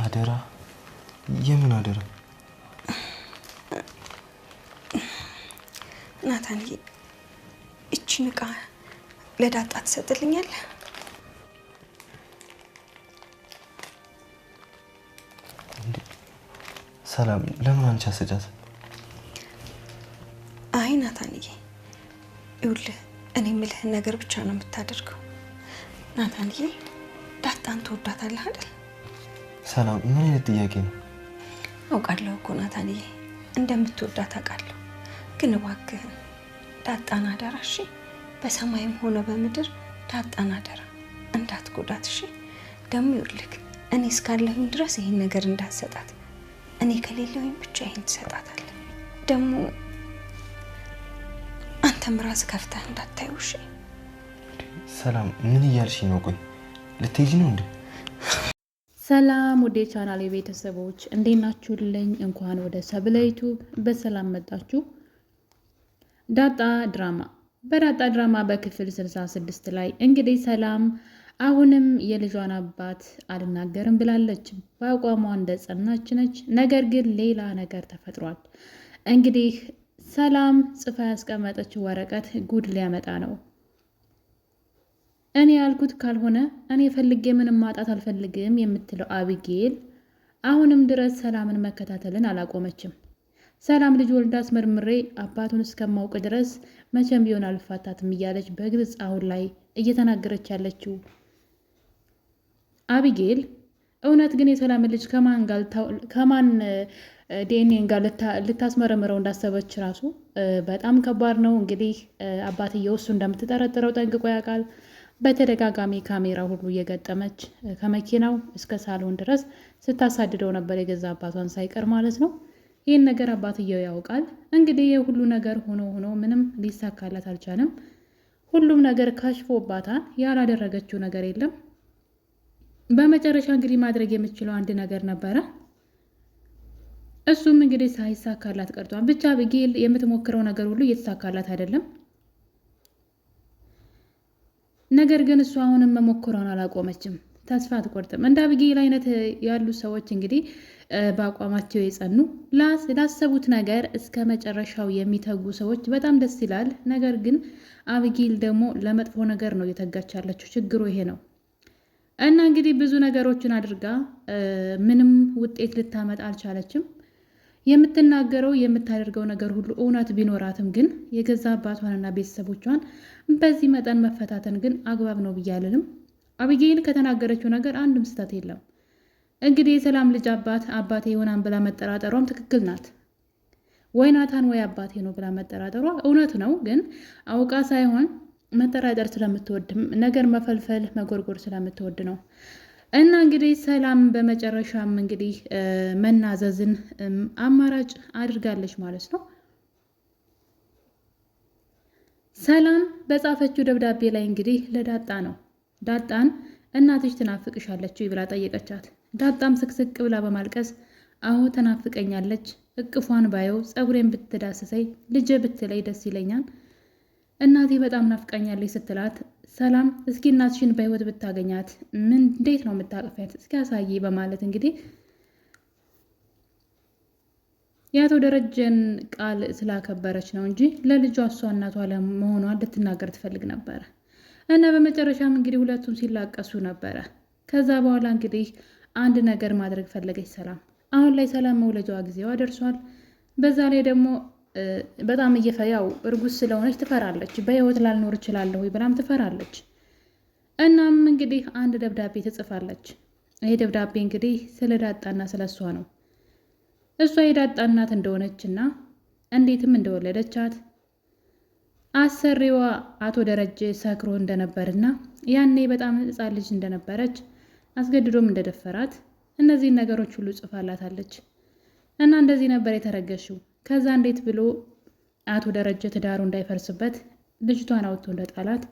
አደራ? የምን አደራ? ናታንዬ እቺን ዕቃ ለዳጣ ትሰጥልኛለህ? ሰላም ለምን አንቺ አሰጫት? አይ ናታንዬ ይኸውልህ እኔ የምልህን ነገር ብቻ ነው የምታደርገው። ናታንዬ ዳጣን ትወዳታለህ አይደል? ሰላም ምን አይነት ጥያቄ ነው? አውቃለሁ እኮ ናታንዬ እንደምትወዳት አውቃለሁ። ግን እባክህን ዳጣን አደራ እሺ? በሰማይም ሆነ በምድር ዳጣን አደራ እንዳትጎዳት እሺ? ደግሞ ይኸውልህ እኔ እስካለሁኝ ድረስ ይሄን ነገር እንዳትሰጣት፣ እኔ ከሌለሁኝ ብቻ ይሄን ትሰጣታለህ። ደግሞ አንተም ራስህ ከፍተህ እንዳታየው እሺ? ሰላም ምን እያልሽ ነው? ቆይ ልትሄጂ ነው እንዴ? ሰላም ወደ ቻናል የቤተሰቦች እንዴት ናችሁልኝ? እንኳን ወደ ሰብለ ዩቲዩብ በሰላም መጣችሁ። ዳጣ ድራማ በዳጣ ድራማ በክፍል 66 ላይ እንግዲህ ሰላም አሁንም የልጇን አባት አልናገርም ብላለች። በአቋሟ እንደጸናች ነች። ነገር ግን ሌላ ነገር ተፈጥሯል። እንግዲህ ሰላም ጽፋ ያስቀመጠችው ወረቀት ጉድ ሊያመጣ ነው። እኔ ያልኩት ካልሆነ እኔ ፈልጌ ምንም ማጣት አልፈልግም የምትለው አቢጌል አሁንም ድረስ ሰላምን መከታተልን አላቆመችም። ሰላም ልጅ ወልዳ አስመርምሬ አባቱን እስከማውቅ ድረስ መቼም ቢሆን አልፋታትም እያለች በግልጽ አሁን ላይ እየተናገረች ያለችው አቢጌል እውነት ግን የሰላም ልጅ ከማን ዲኤንኤን ጋር ልታስመረምረው እንዳሰበች ራሱ በጣም ከባድ ነው። እንግዲህ አባትየው እሱ እንደምትጠረጥረው ጠንቅቆ ያውቃል። በተደጋጋሚ ካሜራ ሁሉ እየገጠመች ከመኪናው እስከ ሳሎን ድረስ ስታሳድደው ነበር፣ የገዛ አባቷን ሳይቀር ማለት ነው። ይህን ነገር አባትየው ያውቃል። እንግዲህ የሁሉ ነገር ሆኖ ምንም ሊሳካላት አልቻለም። ሁሉም ነገር ካሽፎባታል። ያላደረገችው ነገር የለም። በመጨረሻ እንግዲህ ማድረግ የምትችለው አንድ ነገር ነበረ። እሱም እንግዲህ ሳይሳካላት ቀርቷል። ብቻ አቢጌል የምትሞክረው ነገር ሁሉ እየተሳካላት አይደለም። ነገር ግን እሱ አሁንም መሞከሯን አላቆመችም። ተስፋ አትቆርጥም። እንደ አቢጌል አይነት ያሉ ሰዎች እንግዲህ በአቋማቸው የጸኑ ላሰቡት ነገር እስከ መጨረሻው የሚተጉ ሰዎች በጣም ደስ ይላል። ነገር ግን አቢጌል ደግሞ ለመጥፎ ነገር ነው እየተጋች ያለችው። ችግሩ ይሄ ነው እና እንግዲህ ብዙ ነገሮችን አድርጋ ምንም ውጤት ልታመጣ አልቻለችም። የምትናገረው የምታደርገው ነገር ሁሉ እውነት ቢኖራትም ግን የገዛ አባቷንና ቤተሰቦቿን በዚህ መጠን መፈታተን ግን አግባብ ነው ብዬ አልልም። አቢጌል ከተናገረችው ነገር አንድም ስህተት የለም። እንግዲህ የሰላም ልጅ አባቴ ይሆናል ብላ መጠራጠሯም ትክክል ናት። ወይ ናታን ወይ አባቴ ነው ብላ መጠራጠሯ እውነት ነው። ግን አውቃ ሳይሆን መጠራጠር ስለምትወድም ነገር መፈልፈል መጎርጎር ስለምትወድ ነው። እና እንግዲህ ሰላም በመጨረሻም እንግዲህ መናዘዝን አማራጭ አድርጋለች ማለት ነው። ሰላም በጻፈችው ደብዳቤ ላይ እንግዲህ ለዳጣ ነው። ዳጣን እናትሽ ትናፍቅሻለች ብላ ጠየቀቻት። ዳጣም ስቅስቅ ብላ በማልቀስ አዎ ትናፍቀኛለች፣ እቅፏን ባየው ፀጉሬን ብትዳስሰኝ ልጄ ብትለይ ደስ ይለኛል፣ እናቴ በጣም ናፍቃኛለች ስትላት ሰላም እስኪ እናትሽን በህይወት ብታገኛት እንዴት ነው የምታቅፊያት እስኪ ያሳይ በማለት እንግዲህ የአቶ ደረጀን ቃል ስላከበረች ነው እንጂ ለልጇ እሷ እናቷ ለመሆኗን ልትናገር ትፈልግ ነበረ። እና በመጨረሻም እንግዲህ ሁለቱም ሲላቀሱ ነበረ። ከዛ በኋላ እንግዲህ አንድ ነገር ማድረግ ፈለገች ሰላም። አሁን ላይ ሰላም መውለጃዋ ጊዜዋ ደርሷል። በዛ ላይ ደግሞ በጣም ያው እርጉዝ ስለሆነች ትፈራለች። በህይወት ላልኖር እችላለሁ ብላም ትፈራለች። እናም እንግዲህ አንድ ደብዳቤ ትጽፋለች። ይሄ ደብዳቤ እንግዲህ ስለ ዳጣና ስለ እሷ ነው። እሷ የዳጣ እናት እንደሆነችና እንዴትም እንደወለደቻት አሰሪዋ አቶ ደረጀ ሰክሮ እንደነበርና ያኔ በጣም ሕፃን ልጅ እንደነበረች አስገድዶም እንደደፈራት እነዚህን ነገሮች ሁሉ ጽፋላታለች። እና እንደዚህ ነበር የተረገሽው። ከዛ እንዴት ብሎ አቶ ደረጀ ትዳሩ እንዳይፈርስበት ልጅቷን አውጥቶ እንደጣላት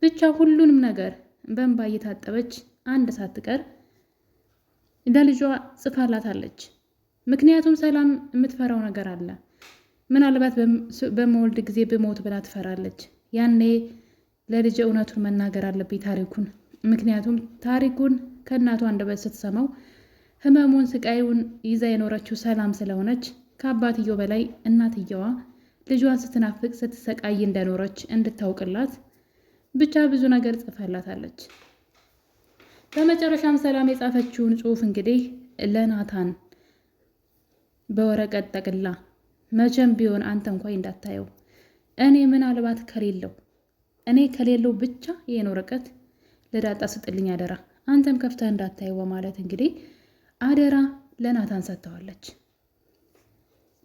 ብቻ ሁሉንም ነገር በእንባ እየታጠበች አንድ ሳትቀር ለልጇ ጽፋላታለች። ምክንያቱም ሰላም የምትፈራው ነገር አለ። ምናልባት በመወልድ ጊዜ ብሞት ብላ ትፈራለች። ያኔ ለልጅ እውነቱን መናገር አለብኝ ታሪኩን። ምክንያቱም ታሪኩን ከእናቷ አንደበት ስትሰማው ህመሙን ስቃዩን ይዛ የኖረችው ሰላም ስለሆነች ከአባትየው በላይ እናትየዋ ልጇን ስትናፍቅ ስትሰቃይ እንደኖረች እንድታውቅላት ብቻ ብዙ ነገር ጽፋላታለች። በመጨረሻም ሰላም የጻፈችውን ጽሑፍ እንግዲህ ለናታን በወረቀት ጠቅላ መቼም ቢሆን አንተ እንኳን እንዳታየው እኔ ምናልባት ከሌለው ብቻ ይሄን ወረቀት ለዳጣ ስጥልኝ አደራ፣ አንተም ከፍተህ እንዳታየው በማለት እንግዲህ አደራ ለናታን ሰጥተዋለች።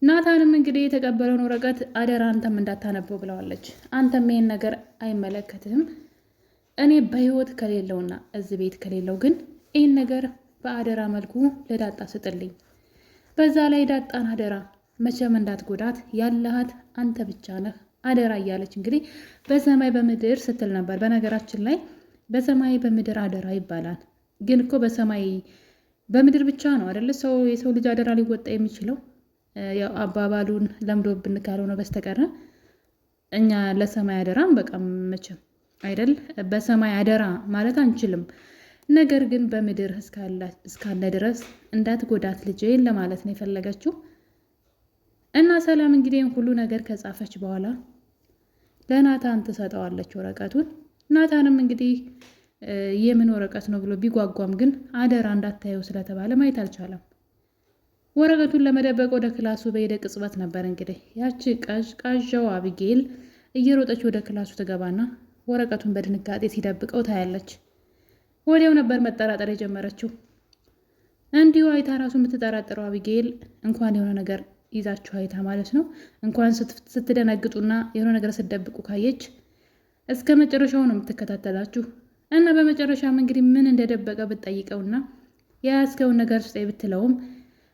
ናታንም እንግዲህ የተቀበለውን ወረቀት አደራ አንተም እንዳታነበው ብለዋለች። አንተም ይሄን ነገር አይመለከትህም፣ እኔ በህይወት ከሌለውና እዚህ ቤት ከሌለው ግን ይህን ነገር በአደራ መልኩ ለዳጣ ስጥልኝ። በዛ ላይ ዳጣን አደራ መቼም እንዳትጎዳት፣ ያለሃት አንተ ብቻ ነህ አደራ እያለች እንግዲህ በሰማይ በምድር ስትል ነበር። በነገራችን ላይ በሰማይ በምድር አደራ ይባላል። ግን እኮ በሰማይ በምድር ብቻ ነው አይደለ የሰው ልጅ አደራ ሊወጣ የሚችለው። ያው አባባሉን ለምዶብን ካልሆነ በስተቀር እኛ ለሰማይ አደራም በቃ መቼም አይደል በሰማይ አደራ ማለት አንችልም። ነገር ግን በምድር እስካለ ድረስ እንዳትጎዳት ልጄን ለማለት ነው የፈለገችው። እና ሰላም እንግዲህ ሁሉ ነገር ከጻፈች በኋላ ለናታን ትሰጠዋለች ወረቀቱን። ናታንም እንግዲህ የምን ወረቀት ነው ብሎ ቢጓጓም ግን አደራ እንዳታየው ስለተባለ ማየት አልቻለም። ወረቀቱን ለመደበቅ ወደ ክላሱ በሄደ ቅጽበት ነበር እንግዲህ ያቺ ቀዥቃዣው አቢጌል እየሮጠች ወደ ክላሱ ትገባና ወረቀቱን በድንጋጤ ሲደብቀው ታያለች። ወዲያው ነበር መጠራጠር የጀመረችው። እንዲሁ አይታ ራሱ የምትጠራጠረው አቢጌል እንኳን የሆነ ነገር ይዛችሁ አይታ ማለት ነው እንኳን ስትደነግጡና የሆነ ነገር ስትደብቁ ካየች እስከ መጨረሻው ነው የምትከታተላችሁ። እና በመጨረሻም እንግዲህ ምን እንደደበቀ ብትጠይቀውና የያዝከውን ነገር ስጠኝ ብትለውም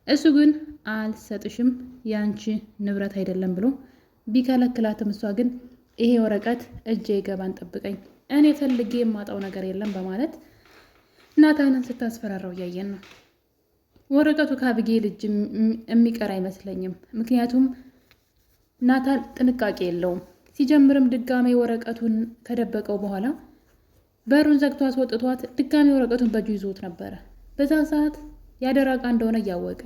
እሱ ግን አልሰጥሽም ያንቺ ንብረት አይደለም ብሎ ቢከለክላትም እሷ ግን ይሄ ወረቀት እጄ ገባን ጠብቀኝ፣ እኔ ፈልጌ የማጣው ነገር የለም በማለት ናታንን ስታስፈራራው እያየን ነው። ወረቀቱ ከአቢጌል እጅ የሚቀር አይመስለኝም። ምክንያቱም ናታን ጥንቃቄ የለውም። ሲጀምርም ድጋሜ ወረቀቱን ከደበቀው በኋላ በሩን ዘግቶ አስወጥቷት ድጋሜ ወረቀቱን በእጁ ይዞት ነበረ። በዛን ሰዓት ያደራ ዕቃ እንደሆነ እያወቀ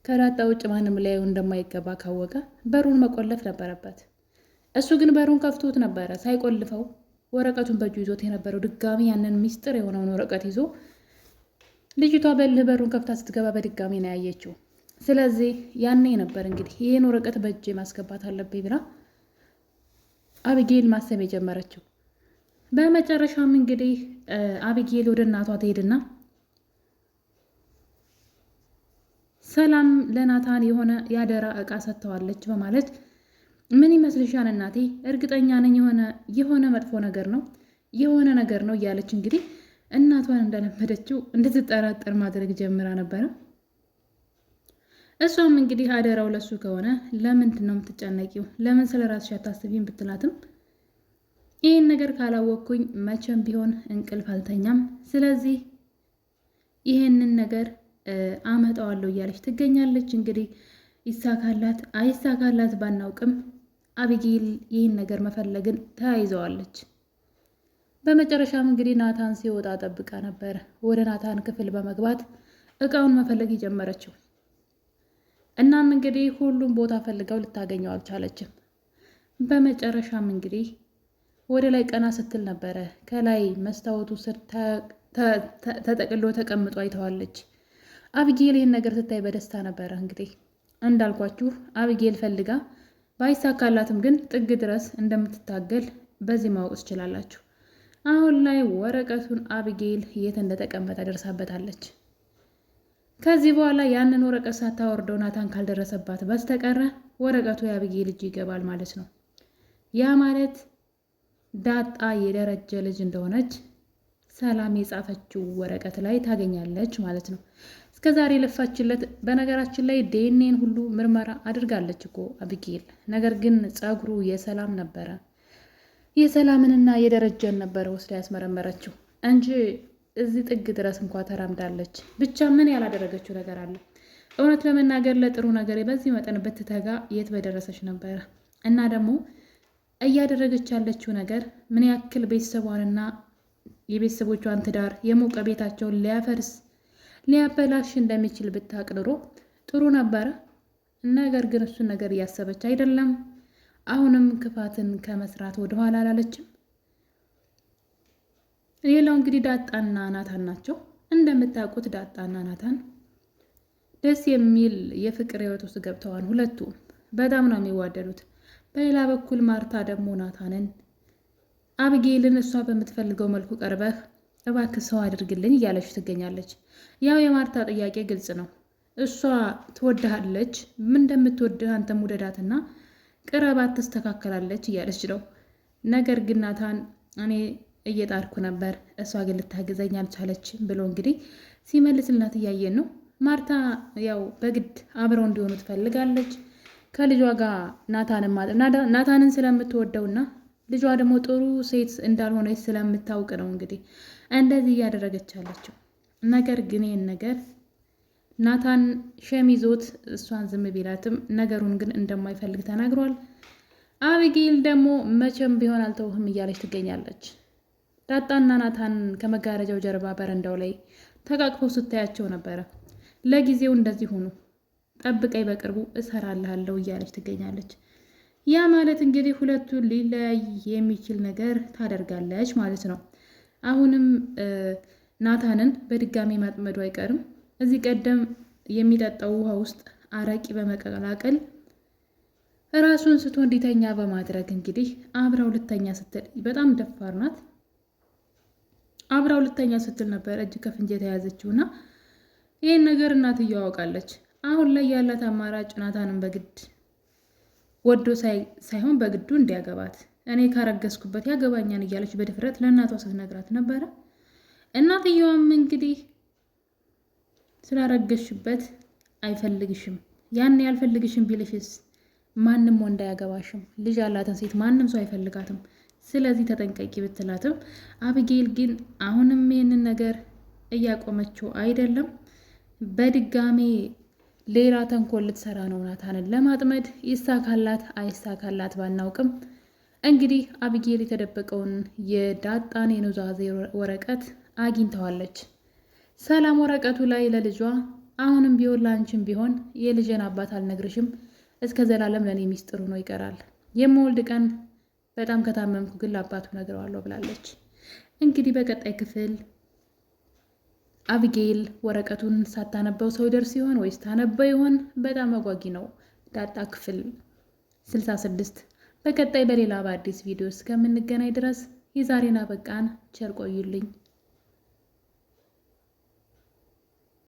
ከዳጣ ውጭ ማንም ሊያዩ እንደማይገባ ካወቀ በሩን መቆለፍ ነበረበት። እሱ ግን በሩን ከፍቶት ነበረ ሳይቆልፈው ወረቀቱን በእጁ ይዞት የነበረው። ድጋሚ ያንን ሚስጥር የሆነውን ወረቀት ይዞ ልጅቷ በልህ በሩን ከፍታ ስትገባ በድጋሚ ነው ያየችው። ስለዚህ ያኔ ነበር እንግዲህ ይህን ወረቀት በእጅ ማስገባት አለብኝ ብላ አቢጌል ማሰብ የጀመረችው። በመጨረሻም እንግዲህ አቢጌል ወደ እናቷ ትሄድና ሰላም ለናታን የሆነ ያደራ ዕቃ ሰጥተዋለች በማለት ምን ይመስልሻል እናቴ? እርግጠኛ ነኝ የሆነ መጥፎ ነገር ነው የሆነ ነገር ነው እያለች እንግዲህ እናቷን እንደለመደችው እንድትጠራጠር ማድረግ ጀምራ ነበረ። እሷም እንግዲህ አደራው ለሱ ከሆነ ለምንድን ነው የምትጨነቂው? ለምን ስለ ራስሽ አታስቢም ብትላትም ይህን ነገር ካላወቅኩኝ መቼም ቢሆን እንቅልፍ አልተኛም፣ ስለዚህ ይህንን ነገር አመጣዋለሁ እያለች ትገኛለች። እንግዲህ ይሳካላት አይሳካላት ባናውቅም አቢጌል ይህን ነገር መፈለግን ተያይዘዋለች። በመጨረሻም እንግዲህ ናታን ሲወጣ ጠብቃ ነበር ወደ ናታን ክፍል በመግባት እቃውን መፈለግ የጀመረችው። እናም እንግዲህ ሁሉም ቦታ ፈልገው ልታገኘው አልቻለችም። በመጨረሻም እንግዲህ ወደ ላይ ቀና ስትል ነበረ ከላይ መስታወቱ ስር ተጠቅሎ ተቀምጦ አይተዋለች። አቢጌል ይህን ነገር ስታይ በደስታ ነበረ። እንግዲህ እንዳልኳችሁ አቢጌል ፈልጋ ባይሳካላትም ግን ጥግ ድረስ እንደምትታገል በዚህ ማወቅ ትችላላችሁ። አሁን ላይ ወረቀቱን አቢጌል የት እንደተቀመጠ ደርሳበታለች። ከዚህ በኋላ ያንን ወረቀት ሳታወርደው ናታን ካልደረሰባት በስተቀረ ወረቀቱ የአቢጌል እጅ ይገባል ማለት ነው። ያ ማለት ዳጣ የደረጀ ልጅ እንደሆነች ሰላም የጻፈችው ወረቀት ላይ ታገኛለች ማለት ነው። እስከዛሬ ለፋችለት። በነገራችን ላይ ዲኤንኤን ሁሉ ምርመራ አድርጋለች እኮ አቢጌል። ነገር ግን ጸጉሩ የሰላም ነበረ። የሰላምንና የደረጀን ነበረ ወስዳ ያስመረመረችው እንጂ እዚህ ጥግ ድረስ እንኳ ተራምዳለች። ብቻ ምን ያላደረገችው ነገር አለ? እውነት ለመናገር ለጥሩ ነገር በዚህ መጠን ብትተጋ የት በደረሰች ነበረ። እና ደግሞ እያደረገች ያለችው ነገር ምን ያክል ቤተሰቧንና የቤተሰቦቿን ትዳር የሞቀ ቤታቸውን ሊያፈርስ ሊያበላሽ እንደሚችል ብታቅ ኑሮ ጥሩ ነበረ። ነገር ግን እሱን ነገር እያሰበች አይደለም። አሁንም ክፋትን ከመስራት ወደኋላ አላለችም። ሌላው እንግዲህ ዳጣና ናታን ናቸው። እንደምታውቁት ዳጣና ናታን ደስ የሚል የፍቅር ህይወት ውስጥ ገብተዋል። ሁለቱ በጣም ነው የሚዋደዱት። በሌላ በኩል ማርታ ደግሞ ናታንን አብጌልን እሷ በምትፈልገው መልኩ ቀርበህ እባክህ ሰው አድርግልኝ እያለች ትገኛለች። ያው የማርታ ጥያቄ ግልጽ ነው። እሷ ትወድሃለች፣ ምን እንደምትወድህ አንተም ውደዳትና ቅረባት፣ ትስተካከላለች እያለች ነው። ነገር ግን ናታን እኔ እየጣርኩ ነበር፣ እሷ ግን ልታግዘኝ አልቻለች ብሎ እንግዲህ ሲመልስላት እያየን ነው። ማርታ ያው በግድ አብረው እንዲሆኑ ትፈልጋለች ከልጇ ጋር ናታንን ስለምትወደውና ልጇ ደግሞ ጥሩ ሴት እንዳልሆነች ስለምታውቅ ነው እንግዲህ እንደዚህ እያደረገች ያለችው። ነገር ግን ይህን ነገር ናታን ሸሚዞት እሷን ዝም ቢላትም ነገሩን ግን እንደማይፈልግ ተናግሯል። አቢጌል ደግሞ መቼም ቢሆን አልተውህም እያለች ትገኛለች። ዳጣና ናታን ከመጋረጃው ጀርባ በረንዳው ላይ ተቃቅፈው ስታያቸው ነበረ። ለጊዜው እንደዚህ ሆኑ፣ ጠብቀኝ በቅርቡ እሰራልሃለሁ እያለች ትገኛለች። ያ ማለት እንግዲህ ሁለቱን ሊለያይ የሚችል ነገር ታደርጋለች ማለት ነው። አሁንም ናታንን በድጋሚ ማጥመዱ አይቀርም። እዚህ ቀደም የሚጠጣው ውሃ ውስጥ አረቂ በመቀላቀል ራሱን ስቶ እንዲተኛ በማድረግ እንግዲህ አብራው ልተኛ ስትል በጣም ደፋር ናት። አብራው ልተኛ ስትል ነበር እጅ ከፍንጅ የተያዘችውና ይህን ነገር እናትየው ያውቃለች። አሁን ላይ ያላት አማራጭ ናታንን በግድ ወዶ ሳይሆን በግዱ እንዲያገባት፣ እኔ ካረገዝኩበት ያገባኛን እያለች በድፍረት ለእናቷ ስትነግራት ነበረ። እናትየዋም እንግዲህ ስላረገዝሽበት አይፈልግሽም፣ ያን ያልፈልግሽም ቢልሽስ ማንም ወንድ አያገባሽም፣ ልጅ ያላትን ሴት ማንም ሰው አይፈልጋትም፣ ስለዚህ ተጠንቀቂ ብትላትም አቢጌል ግን አሁንም ይህንን ነገር እያቆመችው አይደለም። በድጋሜ ሌላ ተንኮል ልትሰራ ነው ናታንን ለማጥመድ። ይሳካላት አይሳካላት ባናውቅም እንግዲህ አቢጌል የተደበቀውን የዳጣን የኑዛዜ ወረቀት አግኝተዋለች። ሰላም ወረቀቱ ላይ ለልጇ አሁንም ቢሆን ለአንቺም ቢሆን የልጄን አባት አልነግርሽም፣ እስከ ዘላለም ለእኔ ሚስጥሩ ነው ይቀራል። የምወልድ ቀን በጣም ከታመምኩ ግን ለአባቱ ነግረዋለሁ ብላለች። እንግዲህ በቀጣይ ክፍል አቢጌል ወረቀቱን ሳታነበው ሰው ደርስ ይሆን ወይስ ታነበው ይሆን? በጣም አጓጊ ነው። ዳጣ ክፍል 66። በቀጣይ በሌላ በአዲስ ቪዲዮ እስከምንገናኝ ድረስ የዛሬን አበቃን። ቸር ቆዩልኝ።